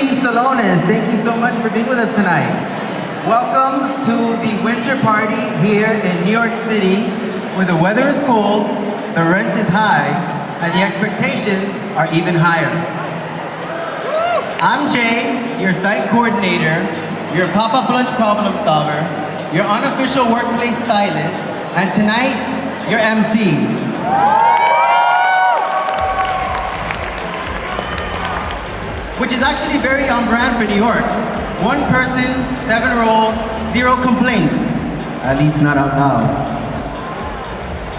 evening, Celonis. Thank you so much for being with us tonight. Welcome to the winter party here in New York City, where the weather is cold, the rent is high, and the expectations are even higher. I'm Jay, your site coordinator, your pop-up lunch problem solver, your unofficial workplace stylist, and tonight, your MC. Which is actually very on brand for New York. One person, 7 roles, 0 complaints. At least not out loud.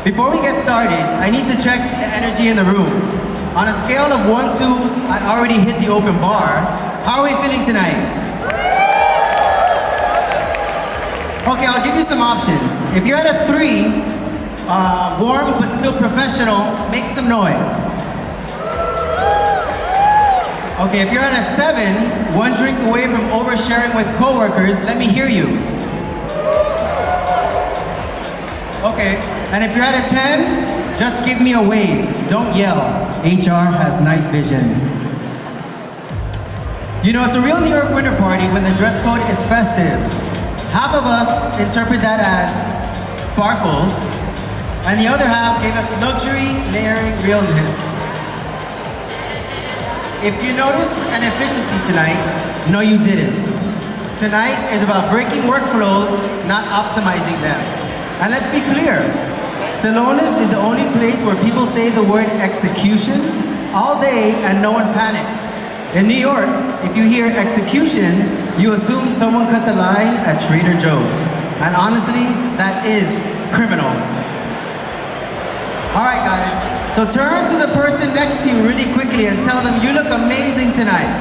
Before we get started, I need to check the energy in the room. On a scale of 1 to, I already hit the open bar. How are we feeling tonight? Okay, I'll give you some options. If you're at a 3, warm but still professional, make some noise. Okay, if you're at a 7, 1 drink away from oversharing with coworkers, let me hear you. Okay, and if you're at a 10, just give me a wave. Don't yell. HR has night vision. You know, it's a real New York winter party when the dress code is festive. Half of us interpret that as sparkles, and the other half gave us luxury, layering realness. If you noticed an efficiency tonight, no you didn't. Tonight is about breaking workflows, not optimizing them. And let's be clear, Celonis is the only place where people say the word execution all day and no one panics. In New York, if you hear execution, you assume someone cut the line at Trader Joe's. And honestly, that is criminal. All right, guys. So turn to the person next to you really quickly and tell them you look amazing tonight.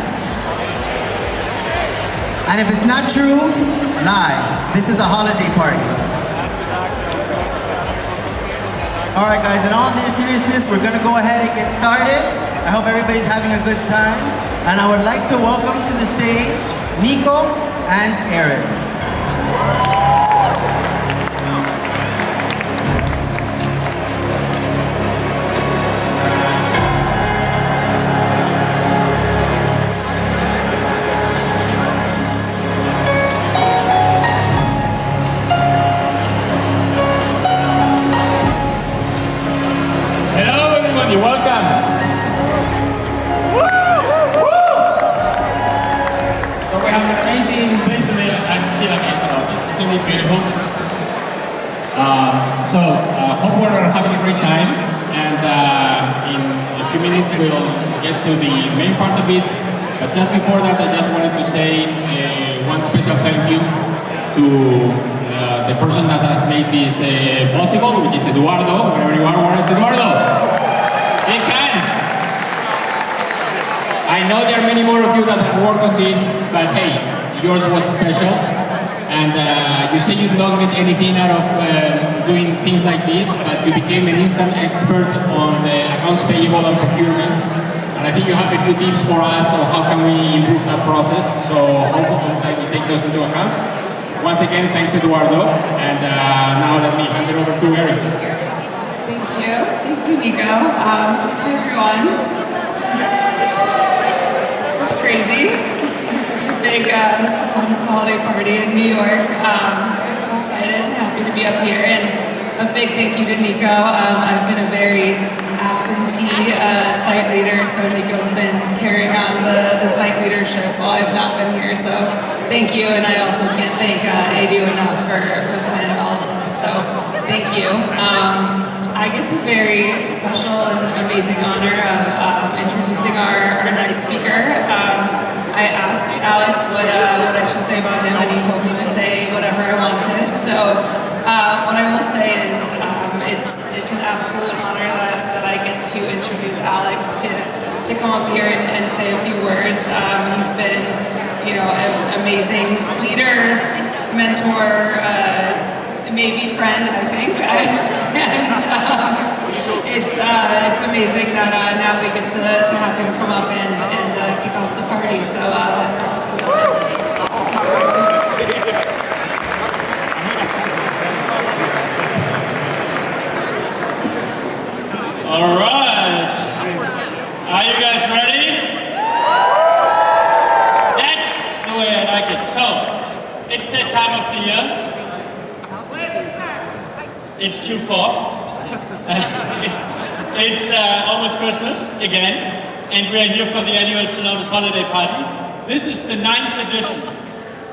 And if it's not true, lie. This is a holiday party. All right, guys, in all seriousness, we're gonna go ahead and get started. I hope everybody's having a good time. And I would like to welcome to the stage Nico and Aaron. Beautiful. Hope we're having a great time, and in a few minutes we'll get to the main part of it. But just before that, I just wanted to say one special thank you to the person that has made this possible, which is Eduardo. Wherever you are, where is Eduardo? Big hand. I know there are many more of you that have worked on this, but hey, yours was special. And you say you don't get anything out of doing things like this, but you became an instant expert on the accounts payable and procurement. And I think you have a few tips for us on how can we improve that process. So hope that we take those into account. Once again, thanks Eduardo. And now let me hand it over to Erin. Thank you, Nico. Hi everyone. This is crazy. Big Celonis holiday party in New York. I'm so excited and happy to be up here, and a big thank you to Nico. I've been a very absentee site leader, so Nico's been carrying on the site leadership while I've not been here, so thank you, and I also can't thank Ello enough for planning all of this, so thank you. I get the very special and amazing honor of introducing our next speaker. I asked Alex what I should say about him, and he told me to say whatever I wanted. So what I will say is it's an absolute honor that I get to introduce Alex to come up here and say a few words. He's been, an amazing leader, mentor, maybe friend, I think. It's amazing that now we get to have him come up and kick off the party. So Alex is All right. Are you guys ready? here. It's Q4. It's almost Christmas again, and we are here for the annual Celonis holiday party. This is the 9th edition,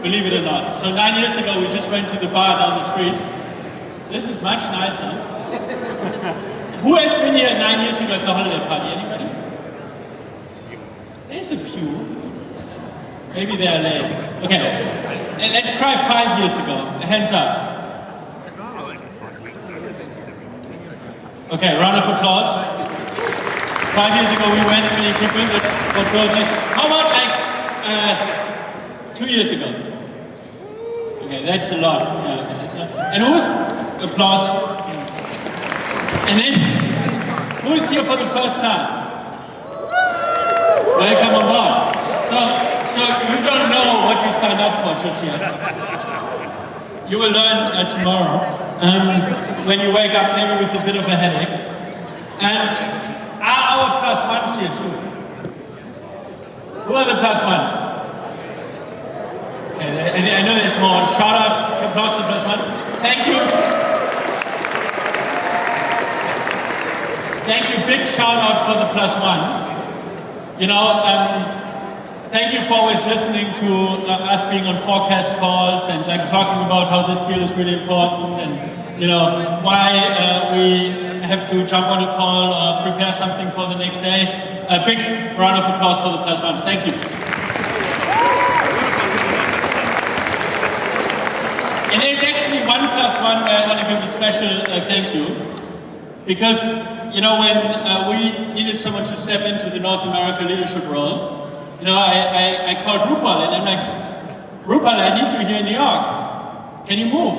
believe it or not. So 9 years ago, we just went to the bar down the street. This is much nicer. Who has been here 9 years ago at the holiday party? Anybody? There's a few. Maybe they are late. Okay, and let's try 5 years ago. Hands up. Okay, round of applause. 5 years ago we went, many people, that's what goes like. How about like 2 years ago? Okay, that's a lot. Yeah, okay, that's a lot. And who's, applause. And then, who's here for the first time? Welcome on board. So you don't know what you signed up for just yet. You will learn tomorrow. When you wake up, maybe with a bit of a headache. And are our plus ones here too? Who are the plus ones? Okay, I know there's more. Shout out, applause to plus ones. Thank you. Thank you, big shout out for the plus ones. You know, thank you for always listening to us being on forecast calls and like talking about how this deal is really important and you know why we have to jump on a call or prepare something for the next day. A big round of applause for the plus ones. Thank you. And there's actually one plus one where I want to give a special thank you because you know when we needed someone to step into the North America leadership role. You know, I called Rupal and I'm like, Rupal, I need you here in New York. Can you move?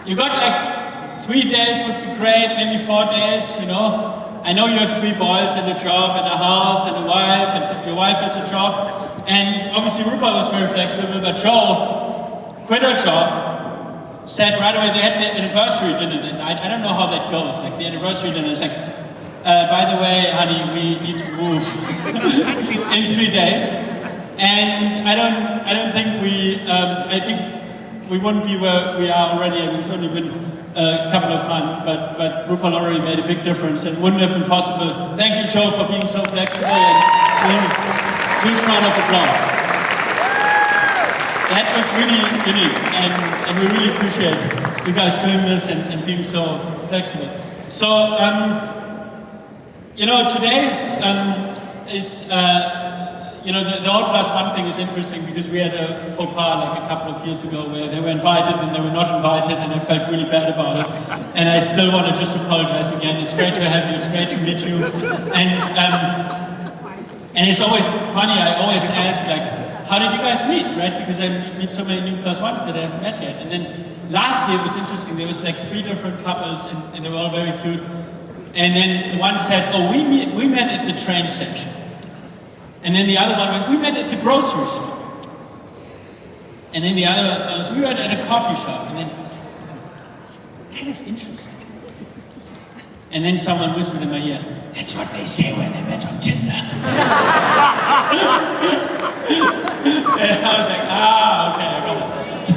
You got like 3 days would be great, maybe 4 days, you know. I know you have 3 boys and a job and a house and a wife and your wife has a job. And obviously Rupal was very flexible, but Joe quit her job, said right away, they had the anniversary dinner that night. I don't know how that goes, like the anniversary dinner is like, by the way, honey, we need to move in 3 days, and I don't think I think we wouldn't be where we are already. I mean, it's only been a couple of months, but Rupal already made a big difference, and wouldn't have been possible. Thank you, Joe, for being so flexible, and huge round of applause. That was really unique, and we really appreciate you guys doing this and being so flexible. So. You know, today you know, the All Plus One thing is interesting because we had a faux pas like a couple of years ago where they were invited and they were not invited and I felt really bad about it. And I still want to just apologize again. It's great to have you, it's great to meet you. And it's always funny, I always ask like, how did you guys meet, right? Because I meet so many new plus ones that I haven't met yet. And then last year it was interesting, there was like 3 different couples and they were all very cute. And then one said, oh, we met at the train station. And then the other one went, we met at the grocery store. And then the other one was, we met at a coffee shop. And then it's kind of interesting. And then someone whispered in my ear, that's what they say when they met on Tinder. And I was like, okay, I got it. So,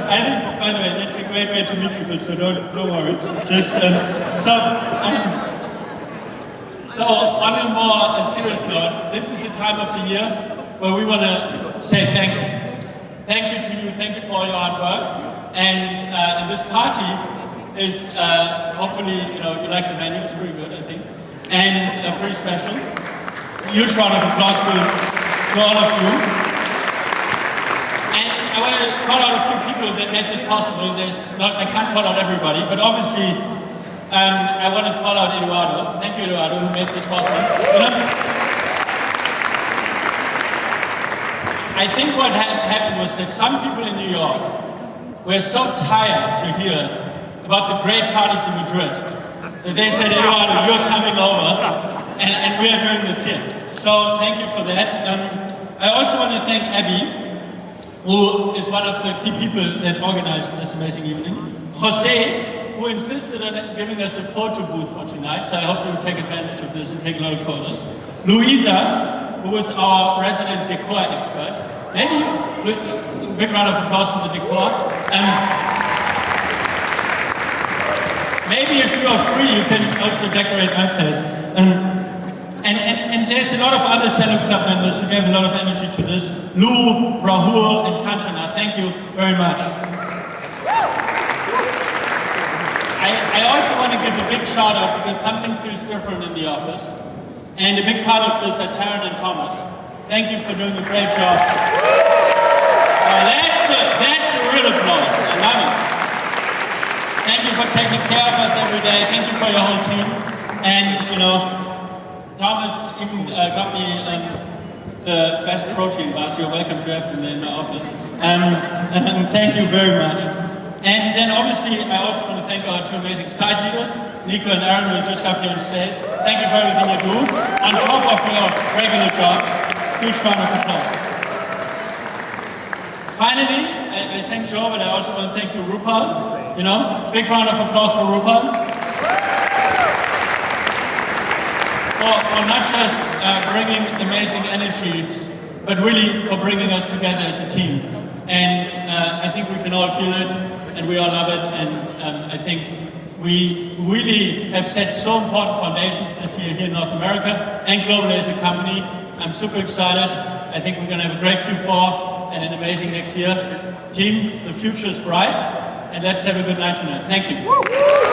I think, by the way, that's a great way to meet people, so don't worry. Just, so on a more serious note, this is the time of the year where we want to say thank you. Thank you to you, thank you for all your hard work. And this party is hopefully, you know, you like the menu, it's pretty good, I think. And pretty special. Huge round of applause to all of you. And I want to call out a few people that made this possible. I can't call out everybody, but obviously I want to call out Eduardo. Thank you, Eduardo, who made this possible. You know, I think what happened was that some people in New York were so tired to hear about the great parties in Madrid that they said, Eduardo, you're coming over, and we are doing this here. So thank you for that. I also want to thank Abby, who is one of the key people that organized this amazing evening. Jose, who insisted on giving us a photo booth for tonight, so I hope you will take advantage of this and take a lot of photos. Luisa, who was our resident decor expert. Maybe a big round of applause for the decor. Maybe if you are free, you can also decorate my place. And there's a lot of other Cello Club members who gave a lot of energy to this. Lou, Rahul, and Kanchana, thank you very much. I also want to give a big shout out because something feels different in the office. And a big part of this are Taryn and Thomas. Thank you for doing a great job. That's the real applause. I love it. Thank you for taking care of us every day. Thank you for your whole team. And, you know, Thomas even got me the best protein bars. You're welcome to have them in my office. Thank you very much. And then obviously, I also want to thank our two amazing side leaders, Nico and Aaron, who are just up here on stage. Thank you for everything you do, on top of your regular jobs. Huge round of applause. Finally, I thank Joe, but I also want to thank you, Rupal. You know, big round of applause for Rupal. For not just bringing amazing energy, but really for bringing us together as a team. And I think we can all feel it, and we all love it, and I think we really have set so important foundations this year here in North America and globally as a company. I'm super excited. I think we're going to have a great Q4 and an amazing next year. Team, the future is bright, and let's have a good night tonight. Thank you.